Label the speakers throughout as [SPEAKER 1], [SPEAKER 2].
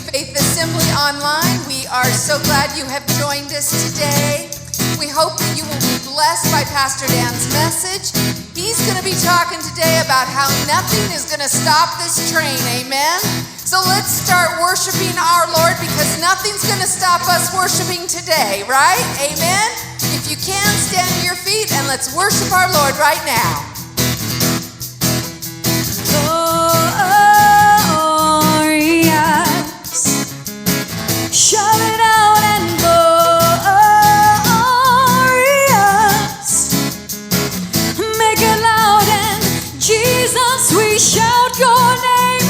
[SPEAKER 1] Faith Assembly Online. We are so glad you have joined us today. We hope that you will be blessed by Pastor Dan's message. He's going to be talking today about how nothing is going to stop this train. Amen? So let's start worshiping our Lord, because nothing's going to stop us worshiping today, right? Amen? If you can, stand to your feet and let's worship our Lord right now.
[SPEAKER 2] Shout it out and glorious. Make it loud and Jesus, we shout your name.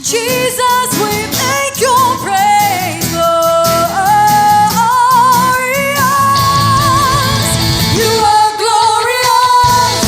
[SPEAKER 2] Jesus, we make your praise glorious. You are glorious.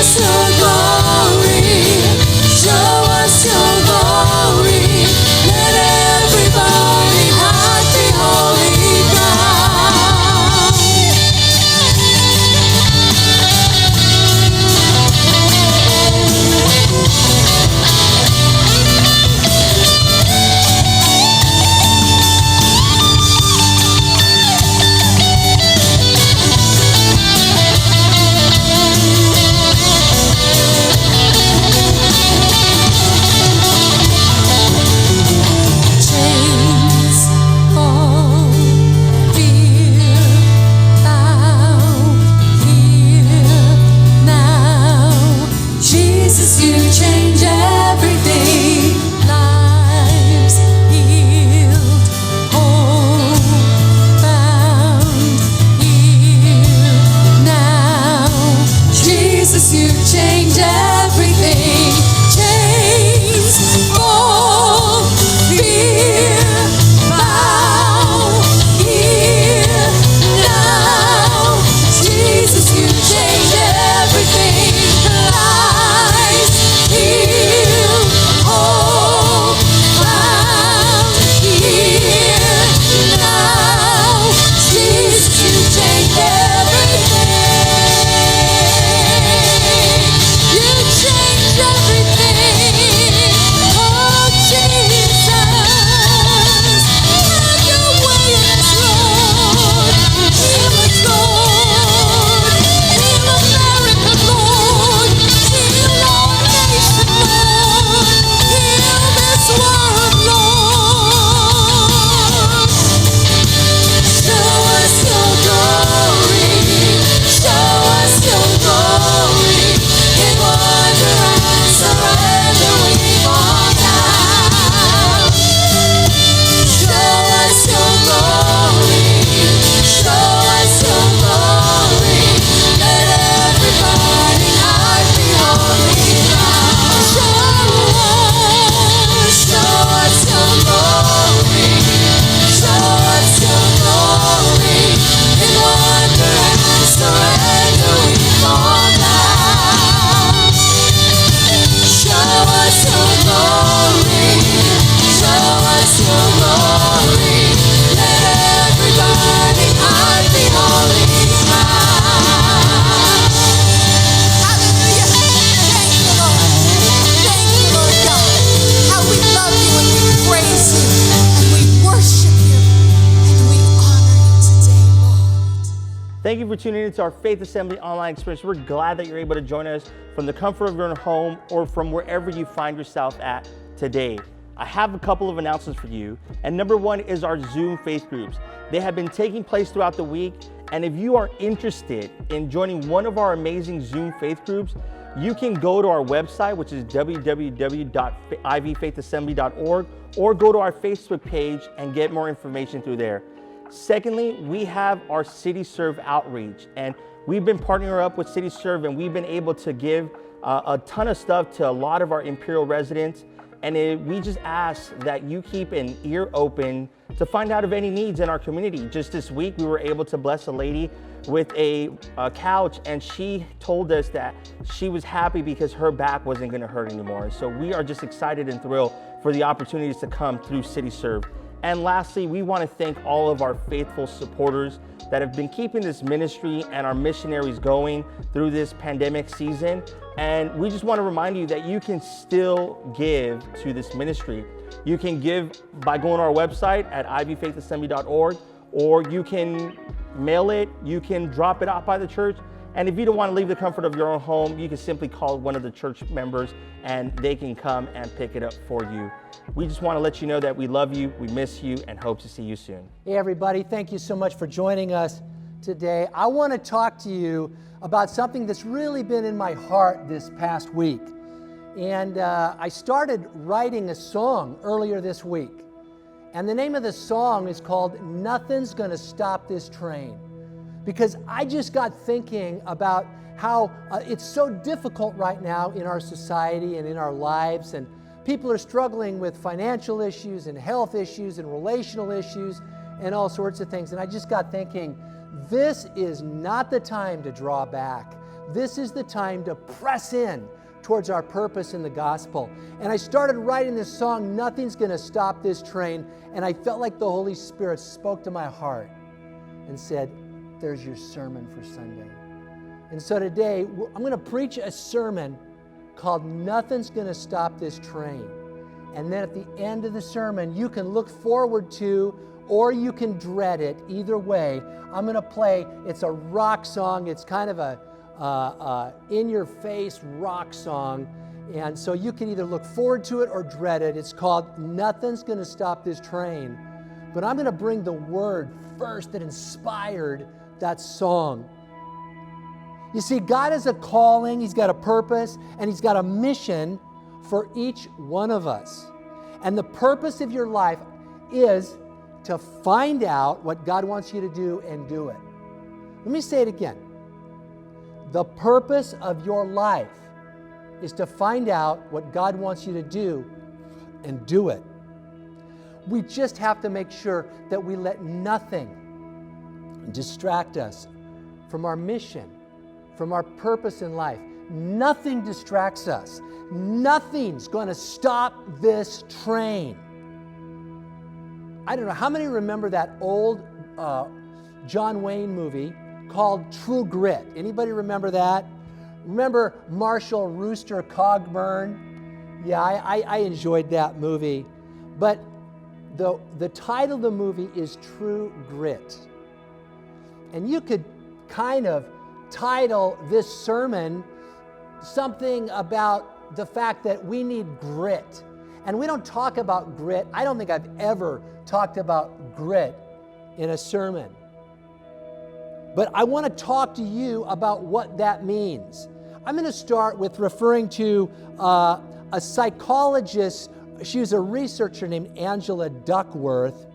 [SPEAKER 2] us your glory, show us your glory.
[SPEAKER 3] Thank you for tuning into our Faith Assembly online experience. We're glad that you're able to join us from the comfort of your own home or from wherever you find yourself at today. I have a couple of announcements for you. And number one is our Zoom faith groups. They have been taking place throughout the week. And if you are interested in joining one of our amazing Zoom faith groups, you can go to our website, which is www.ivfaithassembly.org, or go to our Facebook page and get more information through there. Secondly, we have our City Serve outreach, and we've been partnering up with City Serve, and we've been able to give a ton of stuff to a lot of our Imperial residents. And we just ask that you keep an ear open to find out of any needs in our community. Just this week, we were able to bless a lady with a couch, and she told us that she was happy because her back wasn't gonna hurt anymore. So we are just excited and thrilled for the opportunities to come through City Serve. And lastly, we wanna thank all of our faithful supporters that have been keeping this ministry and our missionaries going through this pandemic season. And we just wanna remind you that you can still give to this ministry. You can give by going to our website at ivfaithassembly.org, or you can mail it, you can drop it out by the church. And if you don't want to leave the comfort of your own home, you can simply call one of the church members and they can come and pick it up for you. We just want to let you know that we love you, we miss you, and hope to see you soon.
[SPEAKER 4] Hey everybody, thank you so much for joining us today. I want to talk to you about something that's really been in my heart this past week. And I started writing a song earlier this week. And the name of the song is called Nothing's Gonna Stop This Train. Because I just got thinking about how it's so difficult right now in our society and in our lives, and people are struggling with financial issues and health issues and relational issues and all sorts of things. And I just got thinking, this is not the time to draw back. This is the time to press in towards our purpose in the gospel. And I started writing this song, Nothing's Gonna Stop This Train, and I felt like the Holy Spirit spoke to my heart and said, there's your sermon for Sunday. And so today, I'm gonna preach a sermon called Nothing's Gonna Stop This Train. And then at the end of the sermon, you can look forward to, or you can dread it. Either way, I'm gonna play, it's a rock song. It's kind of a in-your-face rock song. And so you can either look forward to it or dread it. It's called Nothing's Gonna Stop This Train. But I'm gonna bring the word first that inspired that song. You see, God has a calling, He's got a purpose, and He's got a mission for each one of us. And the purpose of your life is to find out what God wants you to do and do it. Let me say it again. The purpose of your life is to find out what God wants you to do and do it. We just have to make sure that we let nothing distract us from our mission, from our purpose in life. Nothing distracts us. Nothing's going to stop this train. I don't know, how many remember that old John Wayne movie called True Grit? Anybody remember that? Remember Marshall Rooster Cogburn? Yeah, I enjoyed that movie. But the title of the movie is True Grit. And you could kind of title this sermon something about the fact that we need grit. And we don't talk about grit. I don't think I've ever talked about grit in a sermon. But I want to talk to you about what that means. I'm going to start with referring to a psychologist. She was a researcher named Angela Duckworth.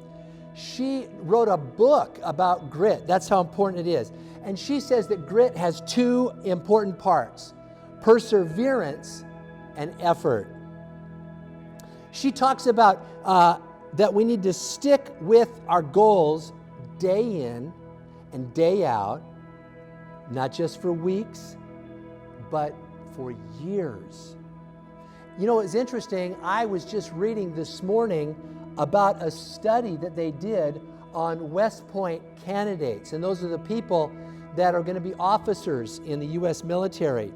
[SPEAKER 4] She wrote a book about grit. That's how important it is. And she says that grit has two important parts: perseverance and effort. She talks about that we need to stick with our goals day in and day out, not just for weeks, but for years. You know, it's interesting. I was just reading this morning about a study that they did on West Point candidates, and those are the people that are going to be officers in the U.S. military.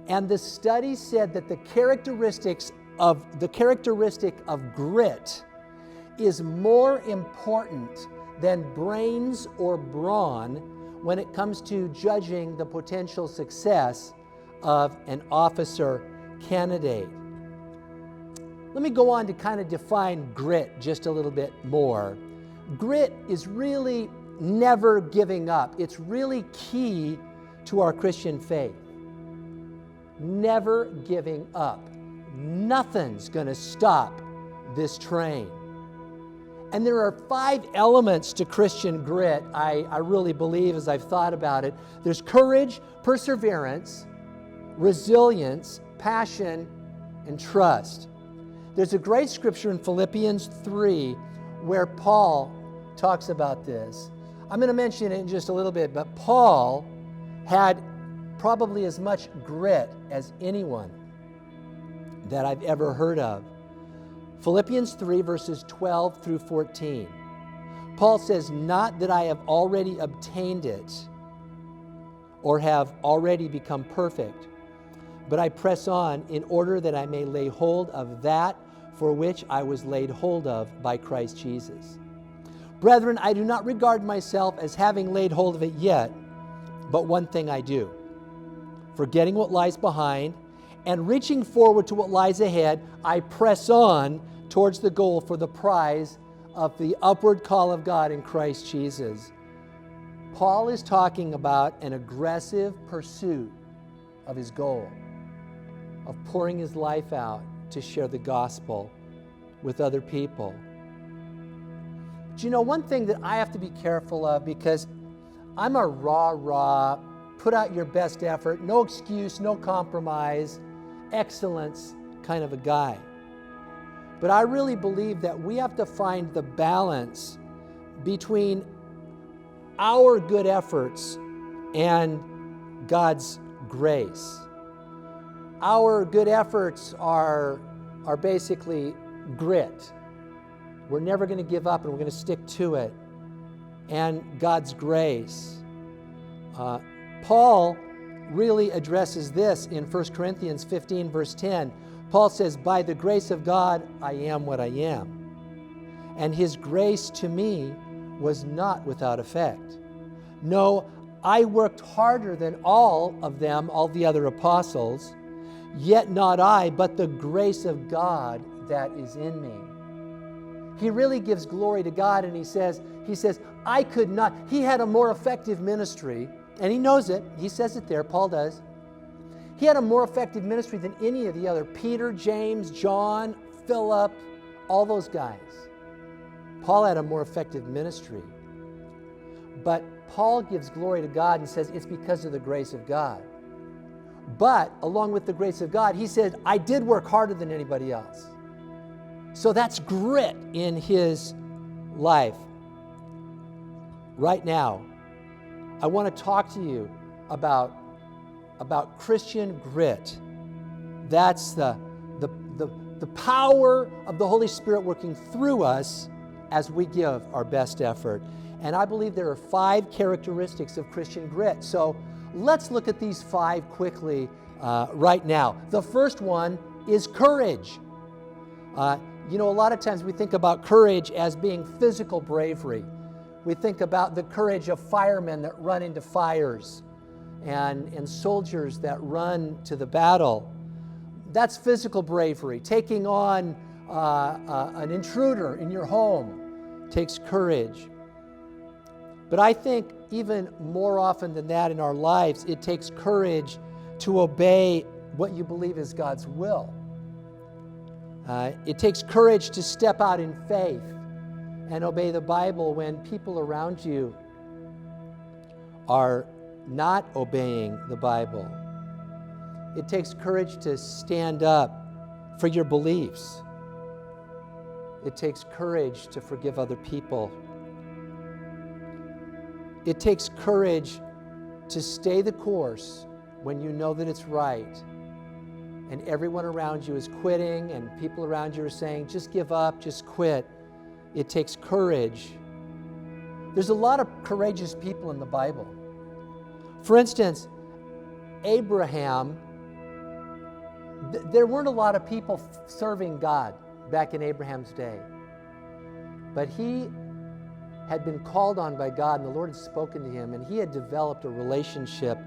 [SPEAKER 4] And the study said that the characteristic of grit is more important than brains or brawn when it comes to judging the potential success of an officer candidate. Let me go on to kind of define grit just a little bit more. Grit is really never giving up. It's really key to our Christian faith. Never giving up. Nothing's going to stop this train. And there are 5 elements to Christian grit, I really believe, as I've thought about it. There's courage, perseverance, resilience, passion, and trust. There's a great scripture in Philippians 3 where Paul talks about this. I'm going to mention it in just a little bit, but Paul had probably as much grit as anyone that I've ever heard of. Philippians 3, verses 12 through 14. Paul says, "Not that I have already obtained it or have already become perfect, but I press on in order that I may lay hold of that for which I was laid hold of by Christ Jesus. Brethren, I do not regard myself as having laid hold of it yet, but one thing I do, forgetting what lies behind and reaching forward to what lies ahead, I press on towards the goal for the prize of the upward call of God in Christ Jesus." Paul is talking about an aggressive pursuit of his goal, of pouring his life out to share the gospel with other people. But you know, one thing that I have to be careful of, because I'm a raw, put out your best effort, no excuse, no compromise, excellence kind of a guy. But I really believe that we have to find the balance between our good efforts and God's grace. Our good efforts are basically grit. We're never going to give up and we're going to stick to it. And God's grace. Paul really addresses this in 1 Corinthians 15, verse 10. Paul says, "By the grace of God, I am what I am. And his grace to me was not without effect. No, I worked harder than all of them, all the other apostles, yet not I, but the grace of God that is in me." He really gives glory to God, and he says, I could not. He had a more effective ministry, and he knows it. He says it there, Paul does. He had a more effective ministry than any of the other, Peter, James, John, Philip, all those guys. Paul had a more effective ministry. But Paul gives glory to God and says it's because of the grace of God. But along with the grace of God, he said, I did work harder than anybody else. So that's grit in his life. Right now, I want to talk to you about Christian grit. That's the power of the Holy Spirit working through us as we give our best effort. And I believe there are 5 characteristics of Christian grit. So let's look at these 5 quickly right now. The first one is courage. You know, a lot of times we think about courage as being physical bravery. We think about the courage of firemen that run into fires and soldiers that run to the battle. That's physical bravery. Taking on an intruder in your home takes courage. But I think even more often than that in our lives, it takes courage to obey what you believe is God's will. It takes courage to step out in faith and obey the Bible when people around you are not obeying the Bible. It takes courage to stand up for your beliefs. It takes courage to forgive other people. It takes courage to stay the course when you know that it's right and everyone around you is quitting and people around you are saying, just give up, just quit. It takes courage. There's a lot of courageous people in the Bible. For instance, Abraham, there weren't a lot of people serving God back in Abraham's day. But he had been called on by God, and the Lord had spoken to him, and he had developed a relationship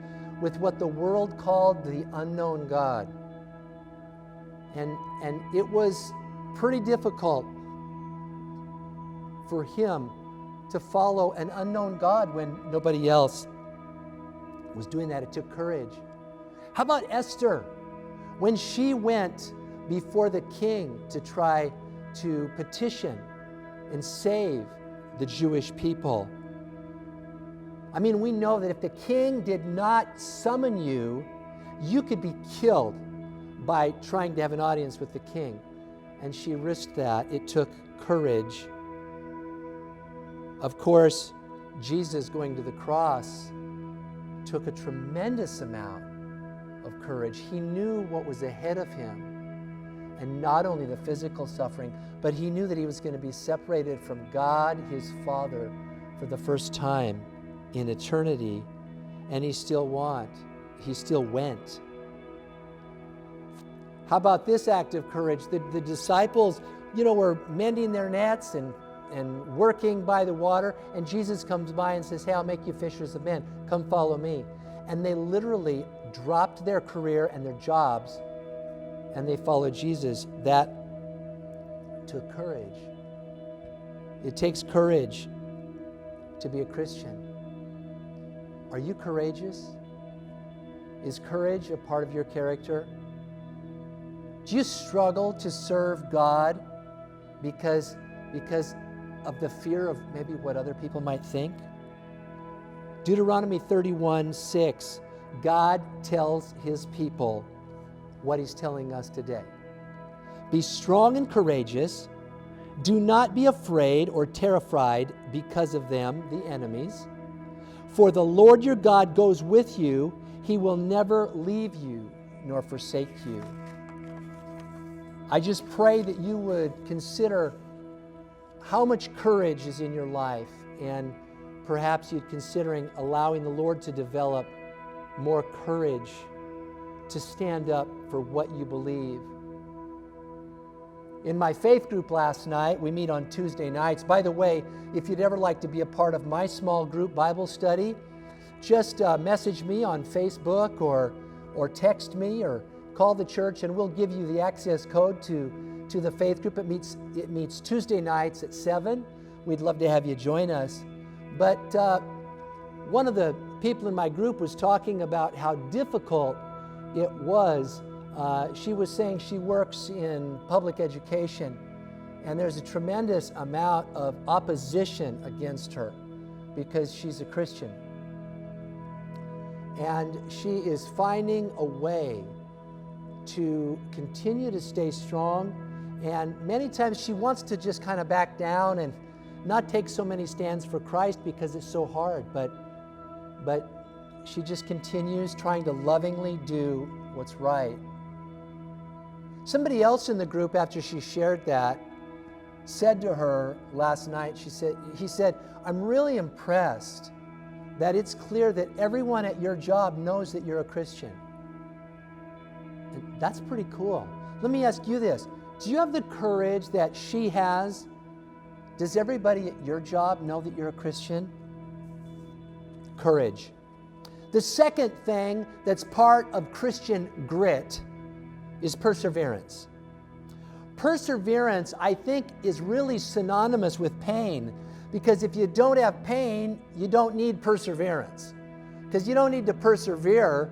[SPEAKER 4] with what the world called the unknown God. And it was pretty difficult for him to follow an unknown God when nobody else was doing that. It took courage. How about Esther? When she went before the king to try to petition and save the Jewish people. I mean, we know that if the king did not summon you, you could be killed by trying to have an audience with the king. And she risked that. It took courage. Of course, Jesus going to the cross took a tremendous amount of courage. He knew what was ahead of him. And not only the physical suffering, but he knew that he was going to be separated from God, his Father, for the first time in eternity. And he still went. How about this act of courage? The disciples, were mending their nets and working by the water, and Jesus comes by and says, "Hey, I'll make you fishers of men. Come follow me." And they literally dropped their career and their jobs, and they followed Jesus. That took courage. It takes courage to be a Christian. Are you courageous? Is courage a part of your character? Do you struggle to serve God because of the fear of maybe what other people might think? Deuteronomy 31:6, God tells his people what he's telling us today. Be strong and courageous. Do not be afraid or terrified because of them, the enemies. For the Lord your God goes with you. He will never leave you nor forsake you. I just pray that you would consider how much courage is in your life, and perhaps you'd considering allowing the Lord to develop more courage to stand up for what you believe. In my faith group last night, we meet on Tuesday nights. By the way, if you'd ever like to be a part of my small group Bible study, just message me on Facebook or text me or call the church, and we'll give you the access code to the faith group. It meets Tuesday nights at 7. We'd love to have you join us. But one of the people in my group was talking about how difficult it was. She was saying she works in public education, and there's a tremendous amount of opposition against her because she's a Christian. And she is finding a way to continue to stay strong, and many times she wants to just kind of back down and not take so many stands for Christ because it's so hard, but she just continues trying to lovingly do what's right. Somebody else in the group, after she shared that, said to her last night, he said, "I'm really impressed that it's clear that everyone at your job knows that you're a Christian." And that's pretty cool. Let me ask you this. Do you have the courage that she has? Does everybody at your job know that you're a Christian? Courage. The second thing that's part of Christian grit is perseverance. Perseverance, I think, is really synonymous with pain, because if you don't have pain, you don't need perseverance. Because you don't need to persevere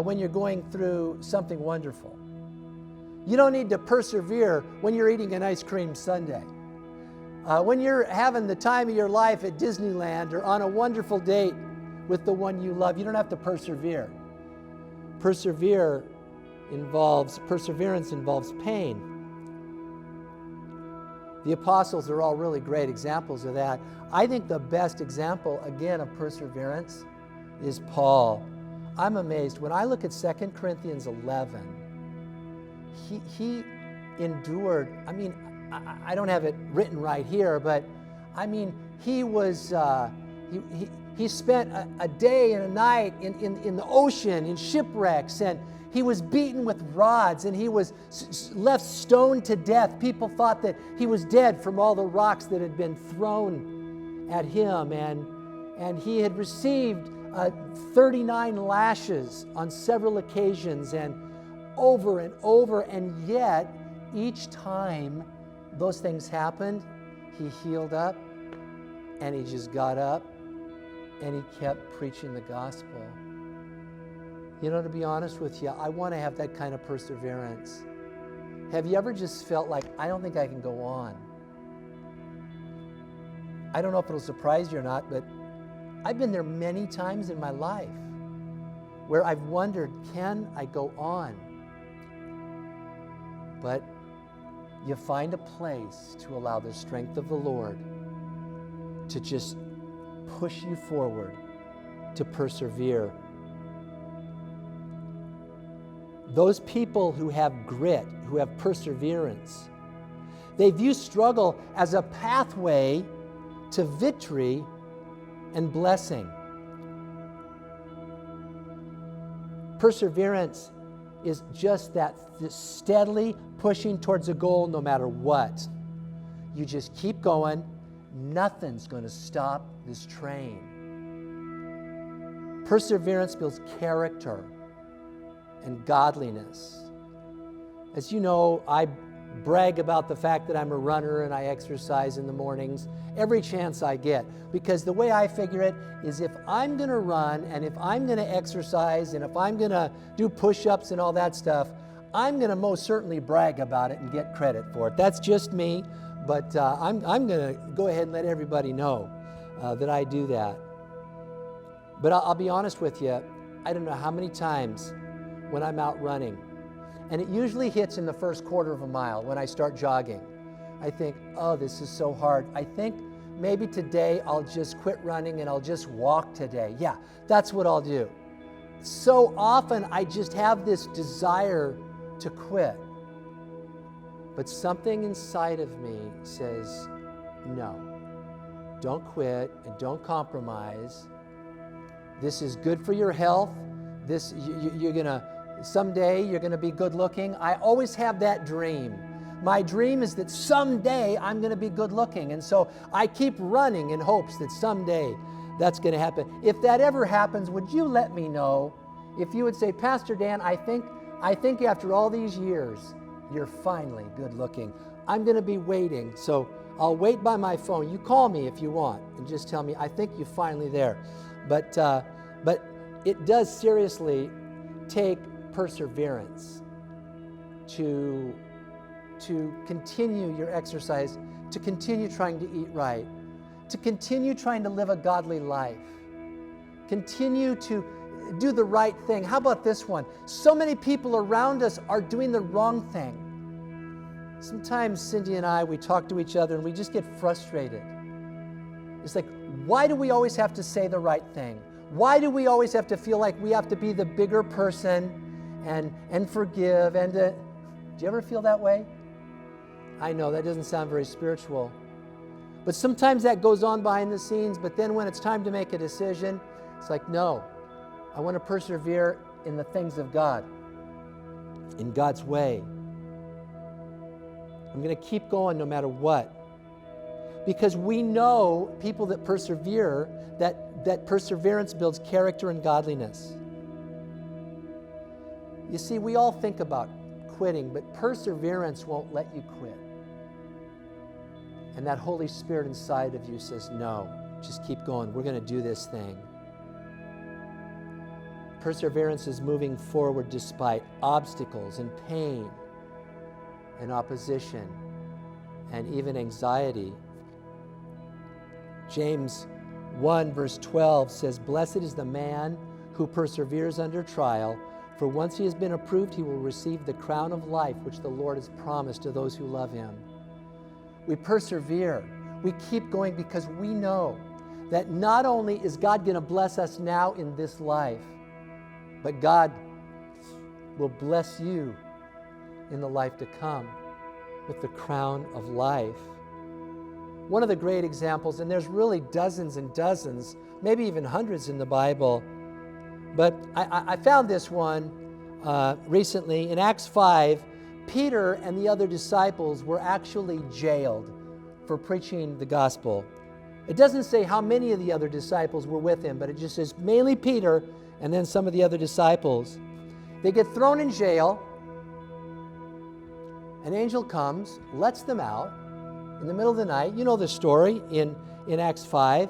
[SPEAKER 4] when you're going through something wonderful. You don't need to persevere when you're eating an ice cream sundae. When you're having the time of your life at Disneyland or on a wonderful date with the one you love, you don't have to persevere. Perseverance involves pain. The apostles are all really great examples of that. I think the best example, again, of perseverance is Paul. I'm amazed. When I look at 2 Corinthians 11, he endured, I don't have it written right here, but he was, he spent a day and a night in the ocean, in shipwrecks, and he was beaten with rods, and he was left stoned to death. People thought that he was dead from all the rocks that had been thrown at him, and he had received 39 lashes on several occasions and over, and yet each time those things happened, he healed up and he just got up and he kept preaching the gospel. You know, to be honest with you, I want to have that kind of perseverance. Have you ever just felt like, I don't think I can go on? I don't know if it'll surprise you or not, but I've been there many times in my life where I've wondered, can I go on? But you find a place to allow the strength of the Lord to just push you forward, to persevere. Those people who have grit, who have perseverance, they view struggle as a pathway to victory and blessing. Perseverance is just that steadily pushing towards a goal no matter what. You just keep going. Nothing's going to stop this train. Perseverance builds character and godliness. As you know, I brag about the fact that I'm a runner and I exercise in the mornings every chance I get, because the way I figure it is, if I'm going to run and if I'm going to exercise and if I'm going to do push-ups and all that stuff, I'm going to most certainly brag about it and get credit for it. That's just me, but I'm going to go ahead and let everybody know that I do that. But I'll be honest with you, I don't know how many times when I'm out running, and it usually hits in the first quarter of a mile when I start jogging, I think, oh, this is so hard. I think maybe today I'll just quit running and I'll just walk today. Yeah, that's what I'll do. So often I just have this desire to quit. But something inside of me says, no, don't quit and don't compromise. This is good for your health. Someday you're gonna be good looking. I always have that dream. My dream is that someday I'm gonna be good looking. And so I keep running in hopes that someday that's gonna happen. If that ever happens, would you let me know? If you would say, Pastor Dan, I think after all these years, you're finally good looking. I'm gonna be waiting. So I'll wait by my phone. You call me if you want and just tell me, I think you're finally there. But it does seriously take perseverance to continue your exercise, to continue trying to eat right, to continue trying to live a godly life, continue to do the right thing. How about this one? So many people around us are doing the wrong thing. Sometimes Cindy and I, we talk to each other and we just get frustrated. It's like, why do we always have to say the right thing? Why do we always have to feel like we have to be the bigger person and forgive? And do you ever feel that way? I know that doesn't sound very spiritual. But sometimes that goes on behind the scenes, but then when it's time to make a decision, it's like, no, I want to persevere in the things of God, in God's way. I'm going to keep going no matter what. Because we know people that persevere, that perseverance builds character and godliness. You see, we all think about quitting, but perseverance won't let you quit. And that Holy Spirit inside of you says, no, just keep going. We're going to do this thing. Perseverance is moving forward despite obstacles and pain and opposition and even anxiety. James 1 verse 12 says, blessed is the man who perseveres under trial, for once he has been approved, he will receive the crown of life which the Lord has promised to those who love him. We persevere. We keep going because we know that not only is God going to bless us now in this life, but God will bless you in the life to come with the crown of life. One of the great examples, and there's really dozens and dozens, maybe even hundreds in the Bible, but I found this one recently. In Acts 5, Peter and the other disciples were actually jailed for preaching the gospel. It doesn't say how many of the other disciples were with him, but it just says mainly Peter and then some of the other disciples. They get thrown in jail. An angel comes, lets them out in the middle of the night. You know the story in Acts 5.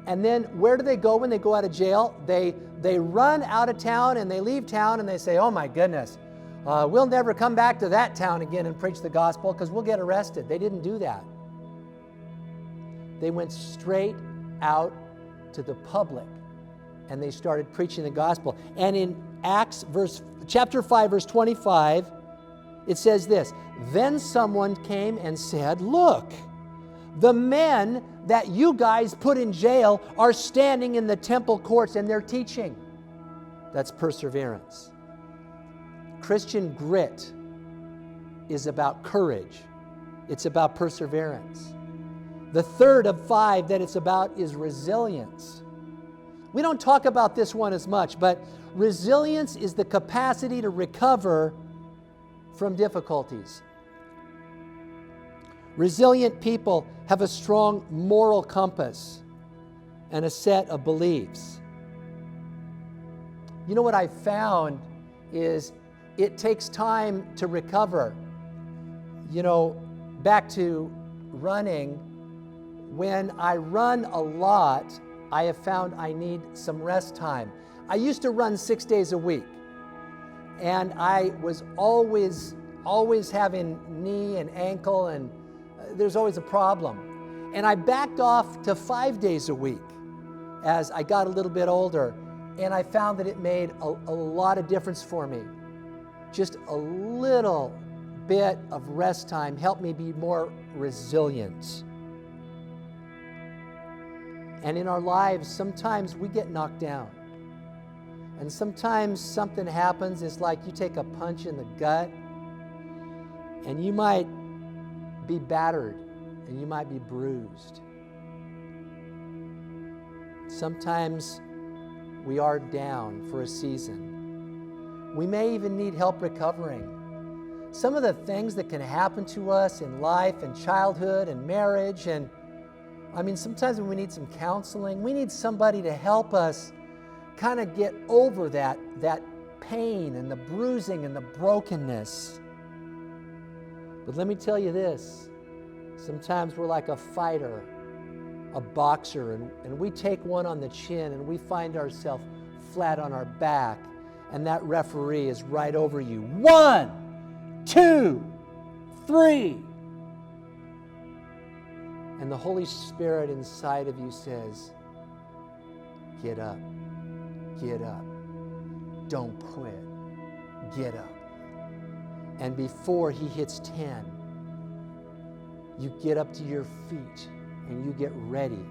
[SPEAKER 4] And then where do they go when they go out of jail? They run out of town and they leave town and they say, oh my goodness, we'll never come back to that town again and preach the gospel because we'll get arrested. They didn't do that. They went straight out to the public and they started preaching the gospel. And in Acts chapter 5, verse 25, it says this, then someone came and said, look, the men that you guys put in jail are standing in the temple courts and they're teaching. That's perseverance. Christian grit is about courage. It's about perseverance. The third of 5 that it's about is resilience. We don't talk about this one as much, but resilience is the capacity to recover from difficulties. Resilient people have a strong moral compass and a set of beliefs. You know what I found is it takes time to recover. You know, back to running, when I run a lot, I have found I need some rest time. I used to run 6 days a week, and I was always having knee and ankle, and there's always a problem. And I backed off to 5 days a week as I got a little bit older, and I found that it made a lot of difference for me. Just a little bit of rest time helped me be more resilient. And in our lives, sometimes we get knocked down. And sometimes something happens, it's like you take a punch in the gut, and you might be battered, and you might be bruised. Sometimes we are down for a season. We may even need help recovering. Some of the things that can happen to us in life and childhood and marriage, and sometimes when we need some counseling, we need somebody to help us kind of get over that pain and the bruising and the brokenness. But let me tell you this, sometimes we're like a fighter, a boxer, and we take one on the chin and we find ourselves flat on our back, and that referee is right over you. 1, 2, 3. And the Holy Spirit inside of you says, get up, get up, don't quit, get up. And before he hits 10, you get up to your feet and you get ready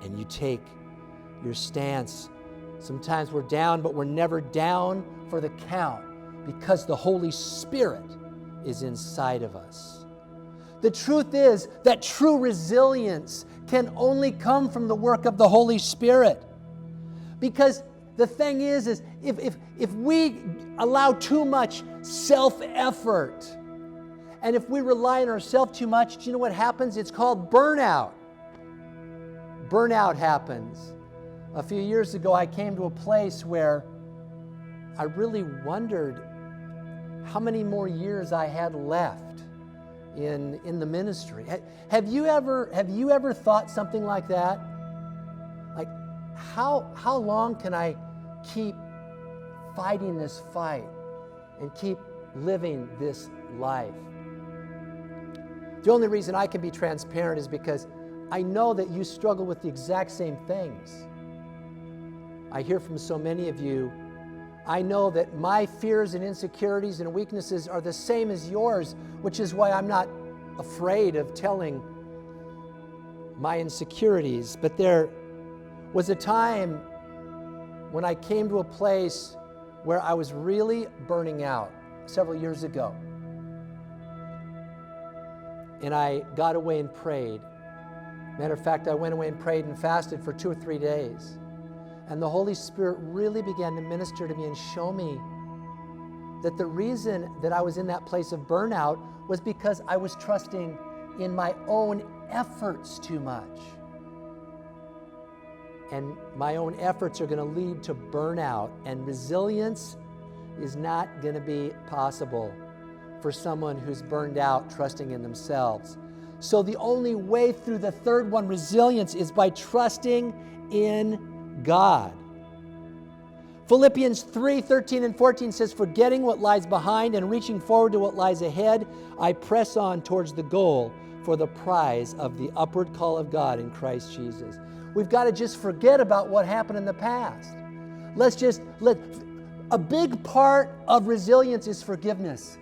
[SPEAKER 4] and you take your stance. Sometimes we're down, but we're never down for the count because the Holy Spirit is inside of us. The truth is that true resilience can only come from the work of the Holy Spirit. Because the thing is if we allow too much self-effort, and if we rely on ourselves too much, do you know what happens? It's called burnout. Burnout happens. A few years ago, I came to a place where I really wondered how many more years I had left in the ministry. Have you ever thought something like that? Like, how long can I keep fighting this fight and keep living this life? The only reason I can be transparent is because I know that you struggle with the exact same things. I hear from so many of you. I know that my fears and insecurities and weaknesses are the same as yours, which is why I'm not afraid of telling my insecurities. But there was a time when I came to a place where I was really burning out several years ago. And I got away and prayed. Matter of fact, I went away and prayed and fasted for 2 or 3 days. And the Holy Spirit really began to minister to me and show me that the reason that I was in that place of burnout was because I was trusting in my own efforts too much. And my own efforts are going to lead to burnout, and resilience is not going to be possible for someone who's burned out trusting in themselves. So the only way through the third one, resilience, is by trusting in God. Philippians 3:13 and 14 says, forgetting what lies behind and reaching forward to what lies ahead, I press on towards the goal for the prize of the upward call of God in Christ Jesus. We've got to just forget about what happened in the past. A big part of resilience is forgiveness.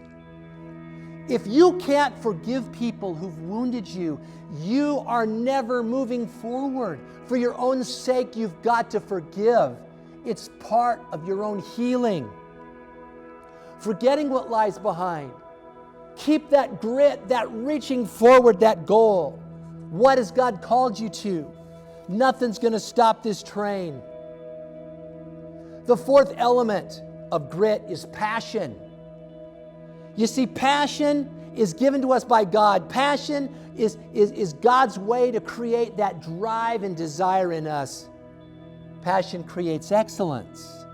[SPEAKER 4] If you can't forgive people who've wounded you, you are never moving forward. For your own sake, you've got to forgive. It's part of your own healing. Forgetting what lies behind. Keep that grit, that reaching forward, that goal. What has God called you to? Nothing's going to stop this train. The fourth element of grit is passion. You see, passion is given to us by God. Passion is God's way to create that drive and desire in us. Passion creates excellence.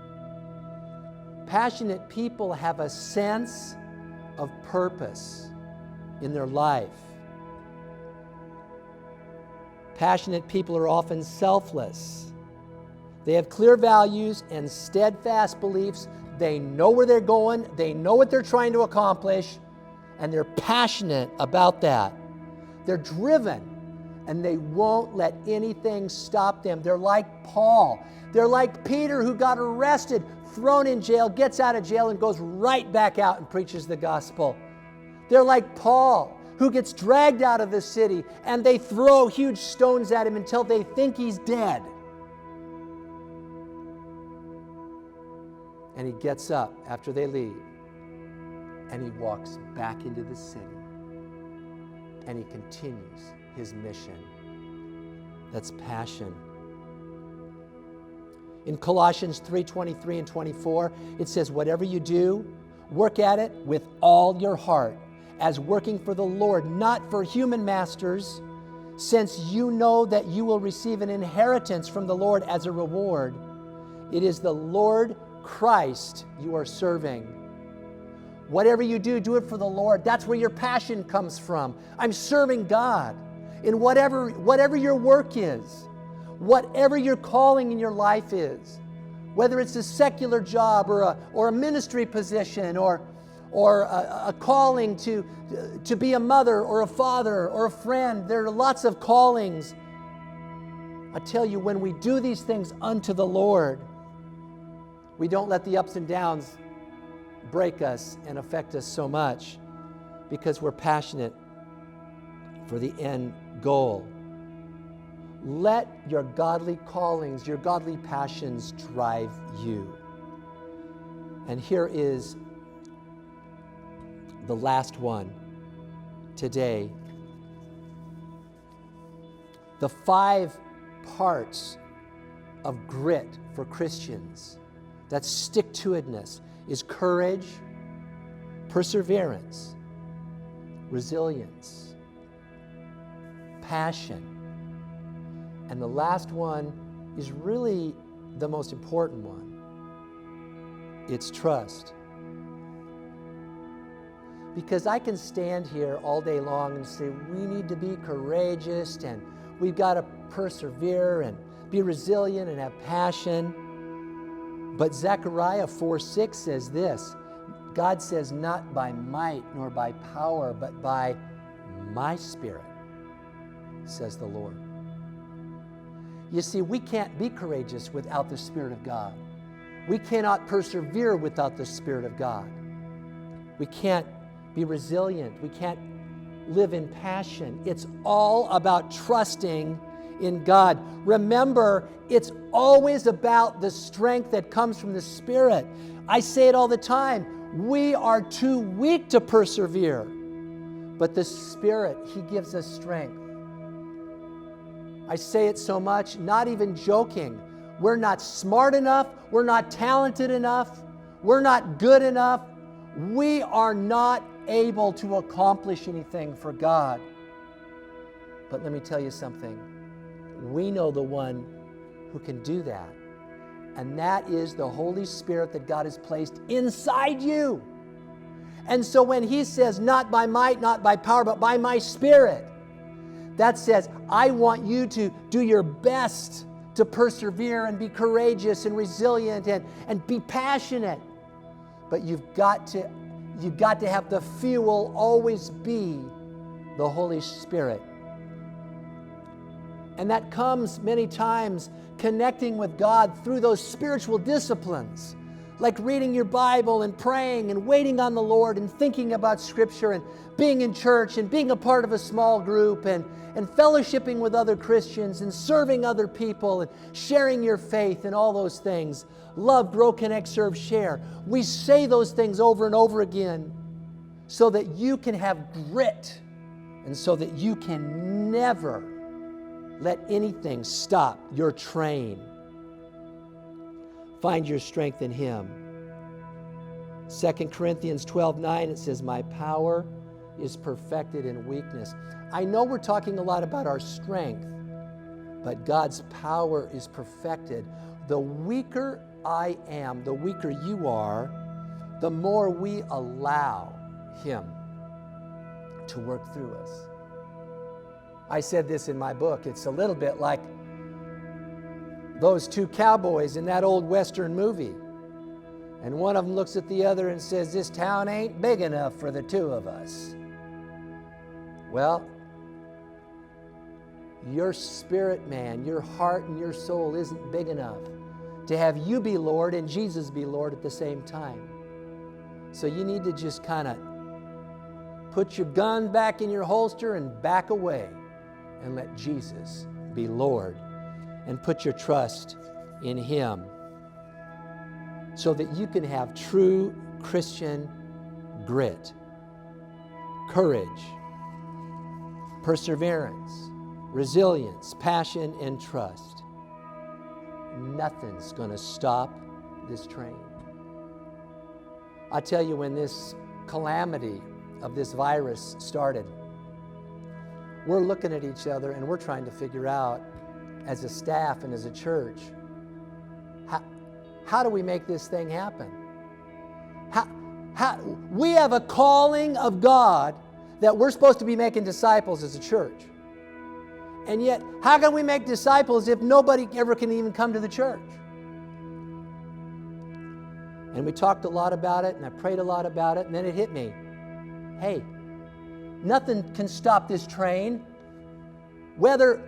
[SPEAKER 4] Passionate people have a sense of purpose in their life. Passionate people are often selfless. They have clear values and steadfast beliefs. They know where they're going. They know what they're trying to accomplish. And they're passionate about that. They're driven. And they won't let anything stop them. They're like Paul. They're like Peter, who got arrested, thrown in jail, gets out of jail, and goes right back out and preaches the gospel. They're like Paul, who gets dragged out of the city, and they throw huge stones at him until they think he's dead. And he gets up after they leave, and he walks back into the city, and he continues his mission. That's passion. In Colossians 3:23 and 24, it says, whatever you do, work at it with all your heart, as working for the Lord, not for human masters, since you know that you will receive an inheritance from the Lord as a reward. It is the Lord Christ you are serving. Whatever you do, do it for the Lord. That's where your passion comes from. I'm serving God. In whatever your work is, whatever your calling in your life is, whether it's a secular job or a ministry position or a calling to be a mother or a father or a friend. There are lots of callings. I tell you, when we do these things unto the Lord, we don't let the ups and downs break us and affect us so much because we're passionate for the end goal. Let your godly callings, your godly passions drive you. And here is the last one today. The 5 parts of grit for Christians, that stick-to-itness, is courage, perseverance, resilience, passion. And the last one is really the most important one. It's trust. Because I can stand here all day long and say, we need to be courageous and we've got to persevere and be resilient and have passion. But Zechariah 4:6 says this, God says, not by might nor by power, but by my Spirit, says the Lord. You see, we can't be courageous without the Spirit of God. We cannot persevere without the Spirit of God. We can't be resilient. We can't live in passion. It's all about trusting in God. Remember, it's always about the strength that comes from the Spirit. I say it all the time. We are too weak to persevere. But the Spirit, He gives us strength. I say it so much, not even joking. We're not smart enough. We're not talented enough. We're not good enough. We are not able to accomplish anything for God. But let me tell you something. We know the one who can do that. And that is the Holy Spirit that God has placed inside you. And so when He says, not by might, not by power, but by my Spirit, that says, I want you to do your best to persevere and be courageous and resilient and be passionate. But you've got to have the fuel always be the Holy Spirit. And that comes many times connecting with God through those spiritual disciplines, like reading your Bible and praying and waiting on the Lord and thinking about Scripture and being in church and being a part of a small group and fellowshipping with other Christians and serving other people and sharing your faith and all those things. Love, grow, connect, serve, share. We say those things over and over again so that you can have grit and so that you can never let anything stop your train. Find your strength in Him. 2 Corinthians 12:9, it says, my power is perfected in weakness. I know we're talking a lot about our strength, but God's power is perfected. The weaker I am, the weaker you are, the more we allow Him to work through us. I said this in my book. It's a little bit like those two cowboys in that old Western movie. And one of them looks at the other and says, this town ain't big enough for the two of us. Well, your spirit, man, your heart and your soul isn't big enough to have you be Lord and Jesus be Lord at the same time. So you need to just kind of put your gun back in your holster and back away and let Jesus be Lord and put your trust in Him so that you can have true Christian grit, courage, perseverance, resilience, passion, and trust. Nothing's going to stop this train. I tell you, when this calamity of this virus started, we're looking at each other and we're trying to figure out, as a staff and as a church, how do we make this thing happen? We have a calling of God that we're supposed to be making disciples as a church. And yet, how can we make disciples if nobody ever can even come to the church? And we talked a lot about it, and I prayed a lot about it, and then it hit me. Hey, nothing can stop this train. Whether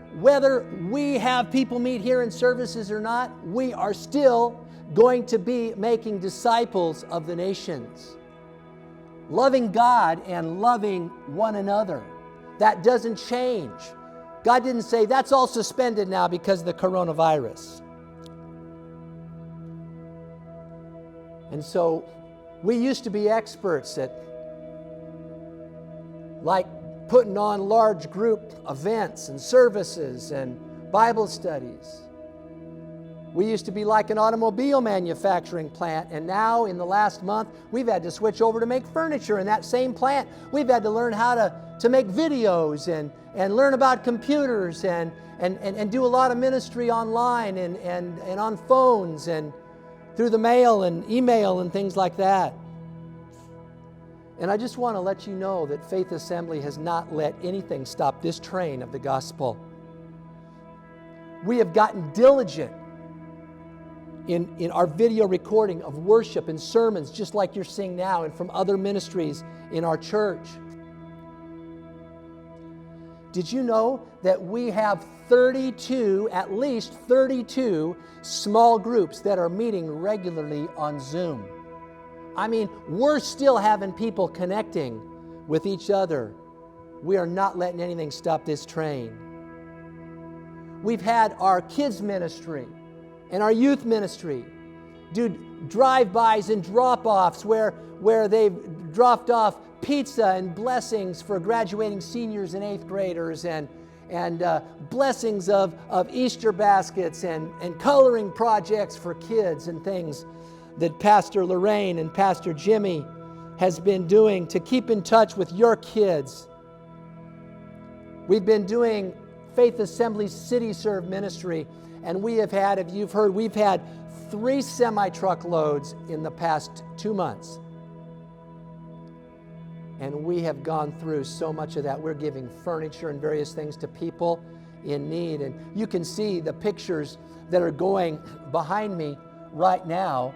[SPEAKER 4] we have people meet here in services or not, we are still going to be making disciples of the nations. Loving God and loving one another. That doesn't change. God didn't say that's all suspended now because of the coronavirus. And so we used to be experts at like putting on large group events and services and Bible studies. We used to be like an automobile manufacturing plant, and now in the last month, we've had to switch over to make furniture in that same plant. We've had to learn how to make videos and learn about computers and do a lot of ministry online and on phones and through the mail and email and things like that. And I just want to let you know that Faith Assembly has not let anything stop this train of the gospel. We have gotten diligent in our video recording of worship and sermons, just like you're seeing now, and from other ministries in our church. Did you know that we have at least 32 small groups that are meeting regularly on Zoom? I mean, we're still having people connecting with each other. We are not letting anything stop this train. We've had our kids ministry and our youth ministry do drive-bys and drop-offs where they've dropped off pizza and blessings for graduating seniors and 8th graders and blessings of Easter baskets and coloring projects for kids and things that Pastor Lorraine and Pastor Jimmy has been doing to keep in touch with your kids. We've been doing Faith Assembly City Serve Ministry, and we have had, if you've heard, we've had 3 semi-truck loads in the past 2 months. And we have gone through so much of that. We're giving furniture and various things to people in need. And you can see the pictures that are going behind me right now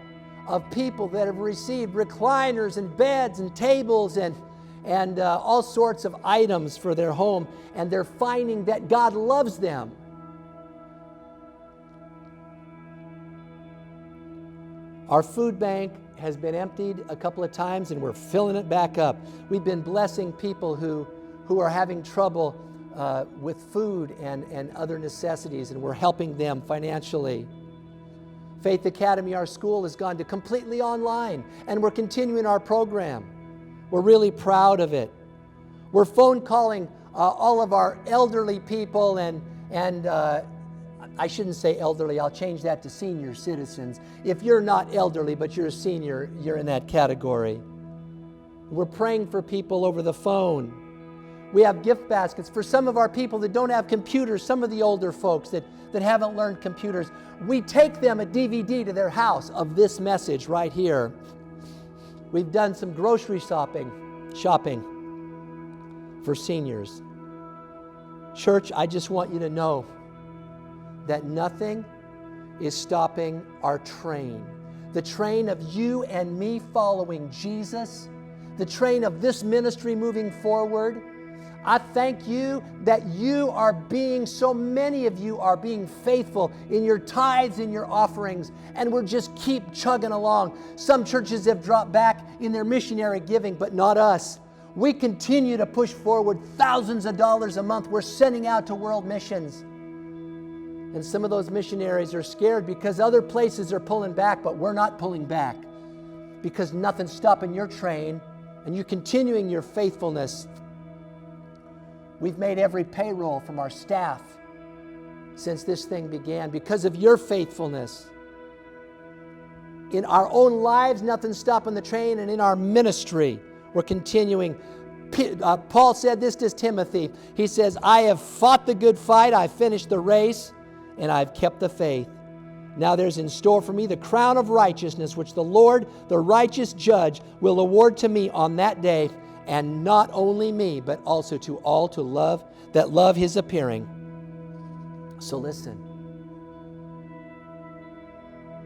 [SPEAKER 4] of people that have received recliners and beds and tables and all sorts of items for their home. And they're finding that God loves them. Our food bank has been emptied a couple of times, and we're filling it back up. We've been blessing people who are having trouble with food and other necessities, and we're helping them financially. Faith Academy, our school, has gone to completely online, and we're continuing our program. We're really proud of it. We're phone calling all of our elderly people and I shouldn't say elderly, I'll change that to senior citizens. If you're not elderly, but you're a senior, you're in that category. We're praying for people over the phone. We have gift baskets for some of our people that don't have computers, some of the older folks that haven't learned computers. We take them a DVD to their house of this message right here. We've done some grocery shopping for seniors. Church, I just want you to know that nothing is stopping our train. The train of you and me following Jesus, the train of this ministry moving forward. I thank you that you are being, so many of you are being faithful in your tithes and your offerings, and we'll just keep chugging along. Some churches have dropped back in their missionary giving, but not us. We continue to push forward thousands of dollars a month. We're sending out to world missions. And some of those missionaries are scared because other places are pulling back, but we're not pulling back because nothing's stopping your train and you're continuing your faithfulness. We've made every payroll from our staff since this thing began because of your faithfulness. In our own lives, nothing's stopping the train, and in our ministry, we're continuing. Paul said this to Timothy. He says, I have fought the good fight, I finished the race, and I've kept the faith. Now there's in store for me the crown of righteousness, which the Lord, the righteous judge, will award to me on that day, and not only me, but also to all that love his appearing. So listen,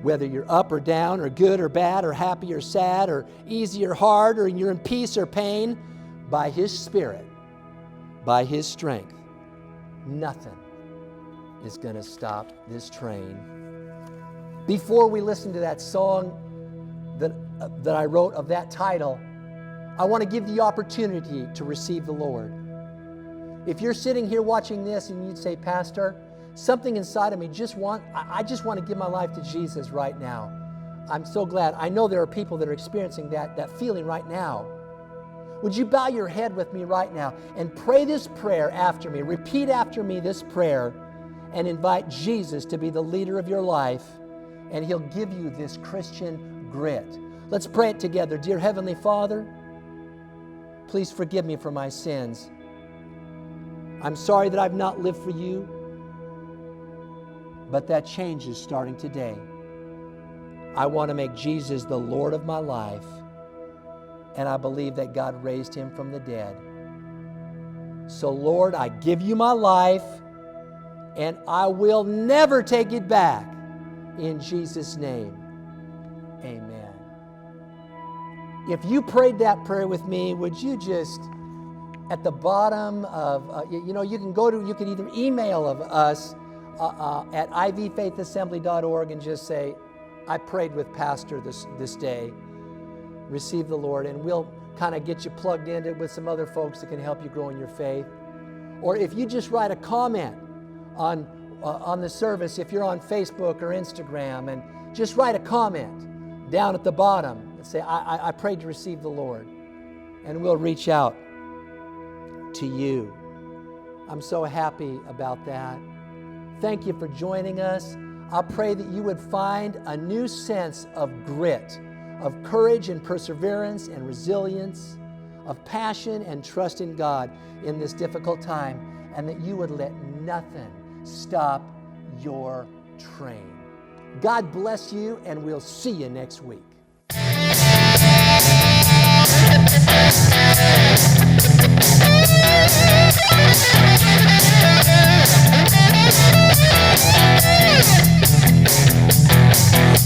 [SPEAKER 4] whether you're up or down, or good or bad, or happy or sad, or easy or hard, or you're in peace or pain, by his Spirit, by his strength, nothing is going to stop this train. Before we listen to that song that I wrote of that title, I want to give the opportunity to receive the Lord. If you're sitting here watching this and you'd say, Pastor, something inside of me I just want to give my life to Jesus right now. I'm so glad. I know there are people that are experiencing that feeling right now. Would you bow your head with me right now and pray this prayer after me? Repeat after me this prayer and invite Jesus to be the leader of your life, and he'll give you this Christian grit. Let's pray it together. Dear Heavenly Father, please forgive me for my sins. I'm sorry that I've not lived for you, but that change is starting today. I want to make Jesus the Lord of my life, and I believe that God raised him from the dead. So Lord, I give you my life, and I will never take it back. In Jesus' name, amen. If you prayed that prayer with me, would you just, at the bottom of, you can either email of us at ivfaithassembly.org and just say, I prayed with Pastor this day. Receive the Lord, and we'll kind of get you plugged in with some other folks that can help you grow in your faith. Or if you just write a comment on the service, if you're on Facebook or Instagram, and just write a comment down at the bottom and say, I prayed to receive the Lord, and we'll reach out to you. I'm so happy about that. Thank you for joining us. I pray that you would find a new sense of grit, of courage and perseverance and resilience, of passion and trust in God in this difficult time and that you would let nothing stop your train. God bless you, and we'll see you next week.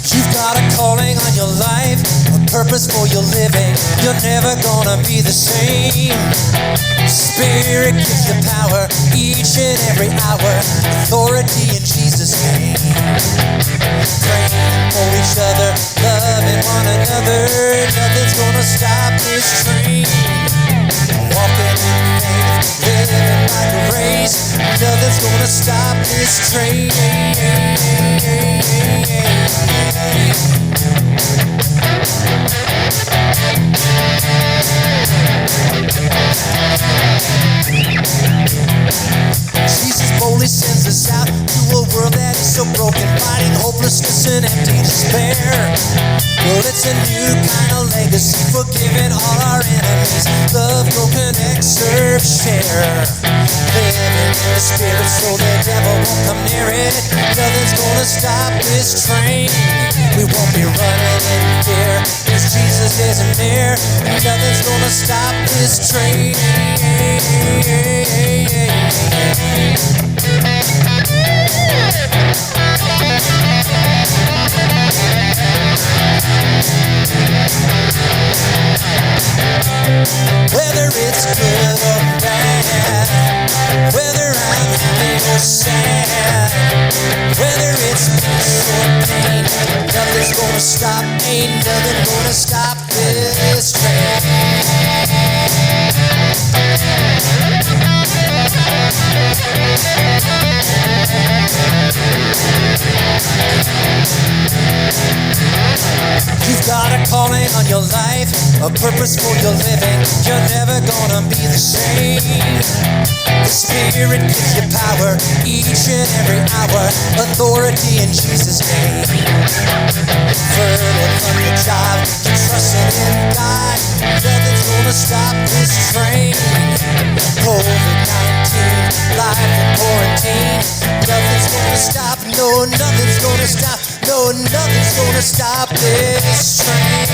[SPEAKER 5] You've got a calling on your life, a purpose for your living. You're never gonna be the same. Spirit gives you power each and every hour. Authority in Jesus' name. Praying for each other, loving one another. Nothing's gonna stop this train. Walking in faith, living by grace. Nothing's gonna stop this train. Jesus boldly sends us out to a world that is so broken, fighting hopelessness and empty despair. Well, it's a new kind of legacy, forgiving all our enemies. Love, broken, excerpt, share. Living in the spirit so the devil won't come near it. Nothing's gonna stop this train. We won't be running in fear, cause Jesus isn't near. Nothing's gonna stop this train. Whether it's good or bad, whether I'm happy or sad, whether it's peace or pain, nothing's gonna stop, ain't nothing gonna stop this train. You've got a calling on your life, a purpose for your living. You're never gonna be the same. The Spirit gives you power each and every hour. Authority in Jesus' name. Further from your job, you're trusting in God. Nothing's gonna stop this train. COVID-19, life in quarantine. Nothing's gonna stop, no, nothing's gonna stop. No, nothing's gonna stop this train.